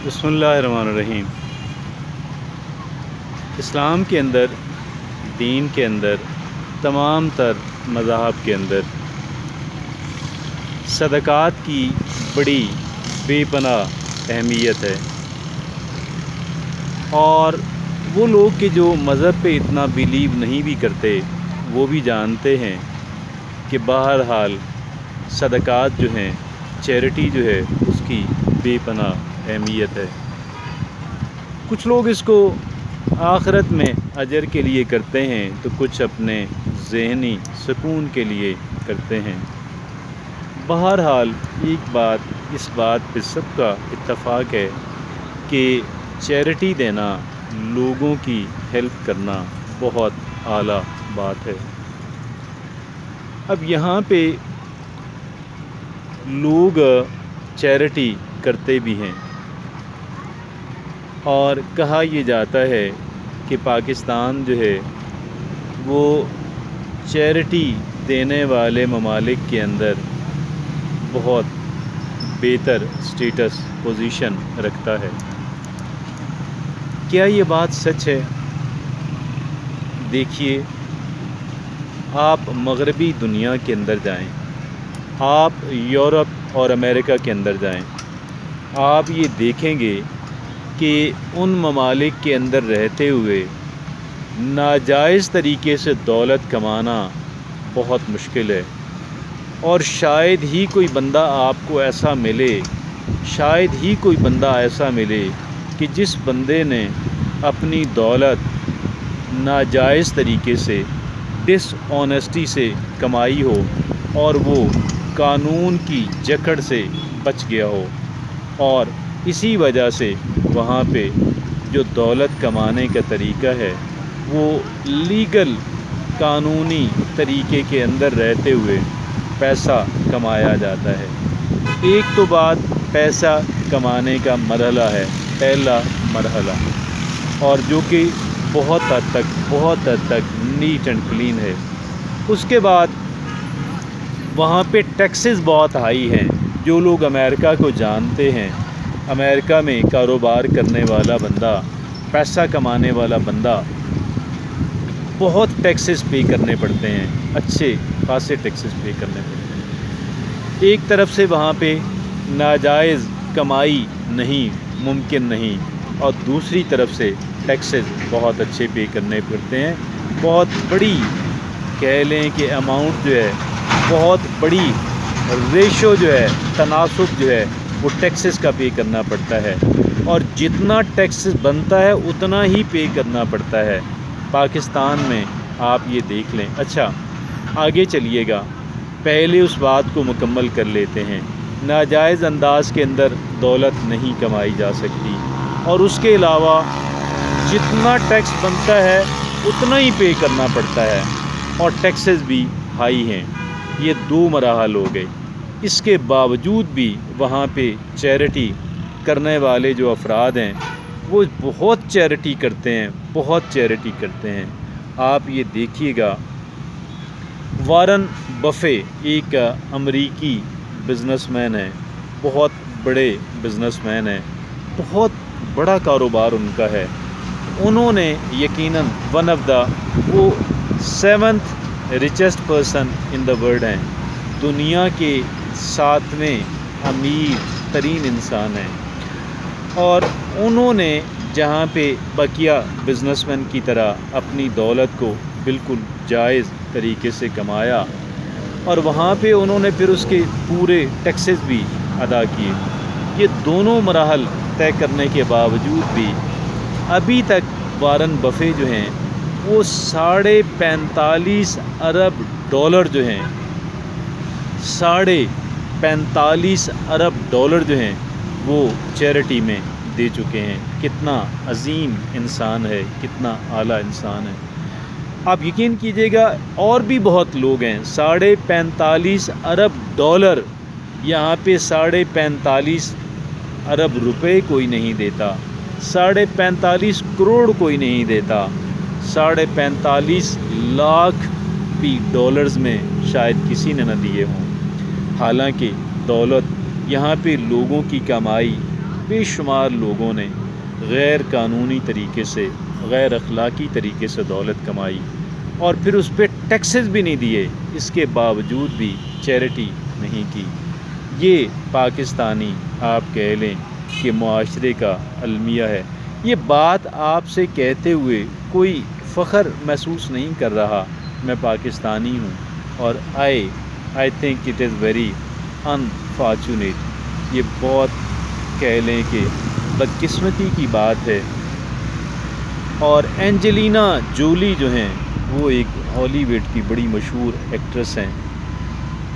بسم اللہ الرحمن الرحیم۔ اسلام کے اندر، دین کے اندر، تمام تر مذاہب کے اندر صدقات کی بڑی بے پناہ اہمیت ہے، اور وہ لوگ کہ جو مذہب پہ اتنا بیلیو نہیں بھی کرتے وہ بھی جانتے ہیں کہ بہرحال صدقات جو ہیں، چیریٹی جو ہے، اس کی بے پناہ اہمیت ہے۔ کچھ لوگ اس کو آخرت میں اجر کے لیے کرتے ہیں تو کچھ اپنے ذہنی سکون کے لیے کرتے ہیں۔ بہرحال اس بات پہ سب کا اتفاق ہے کہ چیریٹی دینا، لوگوں کی ہیلپ کرنا بہت اعلیٰ بات ہے۔ اب یہاں پہ لوگ چیریٹی کرتے بھی ہیں، اور کہا یہ جاتا ہے کہ پاکستان جو ہے وہ چیریٹی دینے والے ممالک کے اندر بہت بہتر سٹیٹس پوزیشن رکھتا ہے۔ کیا یہ بات سچ ہے؟ دیکھیے، آپ مغربی دنیا کے اندر جائیں، آپ یورپ اور امریکہ کے اندر جائیں، آپ یہ دیکھیں گے کہ ان ممالک کے اندر رہتے ہوئے ناجائز طریقے سے دولت کمانا بہت مشکل ہے، اور شاید ہی کوئی بندہ آپ کو ایسا ملے کہ جس بندے نے اپنی دولت ناجائز طریقے سے، ڈس آنیسٹی سے کمائی ہو، اور وہ قانون کی جکڑ سے بچ گیا ہو، اور اسی وجہ سے وہاں پہ جو دولت کمانے کا طریقہ ہے وہ لیگل، قانونی طریقے کے اندر رہتے ہوئے پیسہ کمایا جاتا ہے۔ ایک تو بات پیسہ کمانے کا مرحلہ ہے، پہلا مرحلہ، اور جو کہ بہت حد تک نیٹ اینڈ کلین ہے۔ اس کے بعد وہاں پہ ٹیکسز بہت ہائی ہیں۔ جو لوگ امریکہ کو جانتے ہیں، امریکہ میں کاروبار کرنے والا بندہ، پیسہ کمانے والا بندہ، بہت ٹیکسز پے کرنے پڑتے ہیں، اچھے خاصے ٹیکسز پے کرنے پڑتے ہیں۔ ایک طرف سے وہاں پہ ناجائز کمائی ممکن نہیں، اور دوسری طرف سے ٹیکسز بہت اچھے پے کرنے پڑتے ہیں۔ بہت بڑی کہہ لیں کہ اماؤنٹ جو ہے، بہت بڑی ریشو جو ہے، تناسب جو ہے، وہ ٹیکسز کا پے کرنا پڑتا ہے، اور جتنا ٹیکسز بنتا ہے اتنا ہی پے کرنا پڑتا ہے۔ پاکستان میں آپ یہ دیکھ لیں۔ اچھا، آگے چلیے گا، پہلے اس بات کو مکمل کر لیتے ہیں۔ ناجائز انداز کے اندر دولت نہیں کمائی جا سکتی، اور اس کے علاوہ جتنا ٹیکس بنتا ہے اتنا ہی پے کرنا پڑتا ہے، اور ٹیکسز بھی ہائی ہیں۔ یہ دو مراحل ہو گئے۔ اس کے باوجود بھی وہاں پہ چیریٹی کرنے والے جو افراد ہیں وہ بہت چیریٹی کرتے ہیں۔ آپ یہ دیکھیے گا، وارن بفے ایک امریکی بزنس مین ہے، بہت بڑے بزنس مین ہیں، بہت بڑا کاروبار ان کا ہے۔ انہوں نے یقیناً وہ 7th richest person in the world ہیں، دنیا کے 7ویں امیر ترین انسان ہیں، اور انہوں نے جہاں پہ بقیہ بزنس مین کی طرح اپنی دولت کو بالکل جائز طریقے سے کمایا، اور وہاں پہ انہوں نے پھر اس کے پورے ٹیکسز بھی ادا کیے۔ یہ دونوں مراحل طے کرنے کے باوجود بھی ابھی تک وارن بفے جو ہیں وہ $45.5 ارب جو ہیں، $45.5 ارب جو ہیں وہ چیریٹی میں دے چکے ہیں۔ کتنا عظیم انسان ہے، کتنا اعلیٰ انسان ہے۔ آپ یقین کیجئے گا، اور بھی بہت لوگ ہیں۔ $45.5 ارب، یہاں پہ 45.5 ارب روپے کوئی نہیں دیتا، 45.5 کروڑ کوئی نہیں دیتا، 45.5 لاکھ بھی ڈالرز میں شاید کسی نے نہ دیے ہوں۔ حالانکہ دولت، یہاں پہ لوگوں کی کمائی بے شمار لوگوں نے غیر قانونی طریقے سے، غیر اخلاقی طریقے سے دولت کمائی اور پھر اس پہ ٹیکسز بھی نہیں دیے، اس کے باوجود بھی چیریٹی نہیں کی۔ یہ پاکستانی آپ کہہ لیں کہ معاشرے کا المیہ ہے۔ یہ بات آپ سے کہتے ہوئے کوئی فخر محسوس نہیں کر رہا، میں پاکستانی ہوں، اور I think it is very unfortunate, یہ بہت کہہ لیں کہ بدقسمتی کی بات ہے۔ اور اینجلینا جولی جو ہیں وہ ایک ہالی ووڈ کی بڑی مشہور ایکٹریس ہیں۔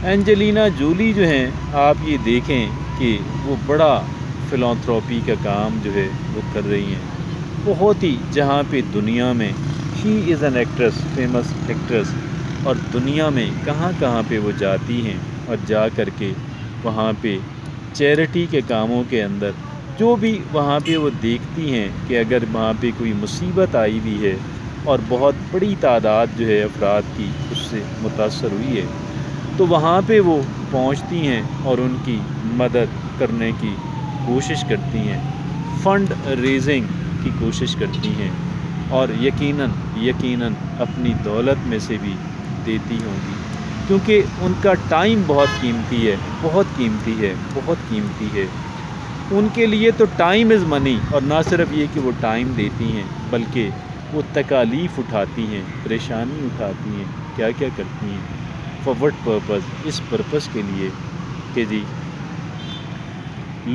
اینجلینا جولی جو ہیں آپ یہ دیکھیں کہ وہ بڑا فلانتھروپی کا کام جو ہے وہ کر رہی ہیں، بہت ہی، جہاں پہ دنیا میں she is an actress, famous actress, اور دنیا میں کہاں کہاں پہ وہ جاتی ہیں اور جا کر کے وہاں پہ چیریٹی کے کاموں کے اندر جو بھی وہاں پہ وہ دیکھتی ہیں کہ اگر وہاں پہ کوئی مصیبت آئی ہوئی ہے اور بہت بڑی تعداد جو ہے افراد کی اس سے متاثر ہوئی ہے، تو وہاں پہ وہ پہنچتی ہیں اور ان کی مدد کرنے کی کوشش کرتی ہیں، فنڈ ریزنگ کی کوشش کرتی ہیں، اور یقیناً اپنی دولت میں سے بھی دیتی ہوں گی، کیونکہ ان کا ٹائم بہت قیمتی ہے، بہت قیمتی ہے، بہت قیمتی ہے۔ ان کے لیے تو ٹائم از منی، اور نہ صرف یہ کہ وہ ٹائم دیتی ہیں بلکہ وہ تکالیف اٹھاتی ہیں، پریشانی اٹھاتی ہیں، کیا کیا کرتی ہیں، فار وٹ پرپز، اس پرپز کے لیے کہ جی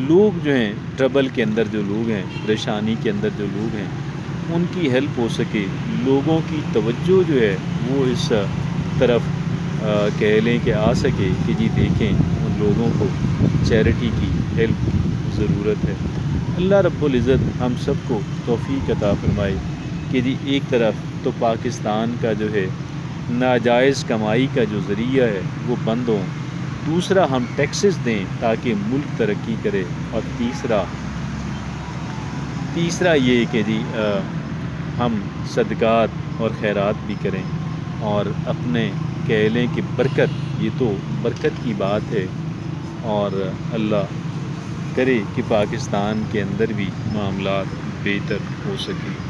لوگ جو ہیں، ٹربل کے اندر جو لوگ ہیں، پریشانی کے اندر جو لوگ ہیں، ان کی ہیلپ ہو سکے، لوگوں کی توجہ جو ہے وہ اس طرف کہہ لیں کہ آ سکے کہ جی دیکھیں ان لوگوں کو چیریٹی کی ہیلپ کی ضرورت ہے۔ اللہ رب العزت ہم سب کو توفیق عطا فرمائے کہ جی ایک طرف تو پاکستان کا جو ہے ناجائز کمائی کا جو ذریعہ ہے وہ بند ہوں، دوسرا ہم ٹیکسز دیں تاکہ ملک ترقی کرے، اور تیسرا یہ کہ جی ہم صدقات اور خیرات بھی کریں، اور اپنے کہہ لیں کہ برکت، یہ تو برکت کی بات ہے، اور اللہ کرے کہ پاکستان کے اندر بھی معاملات بہتر ہو سکیں۔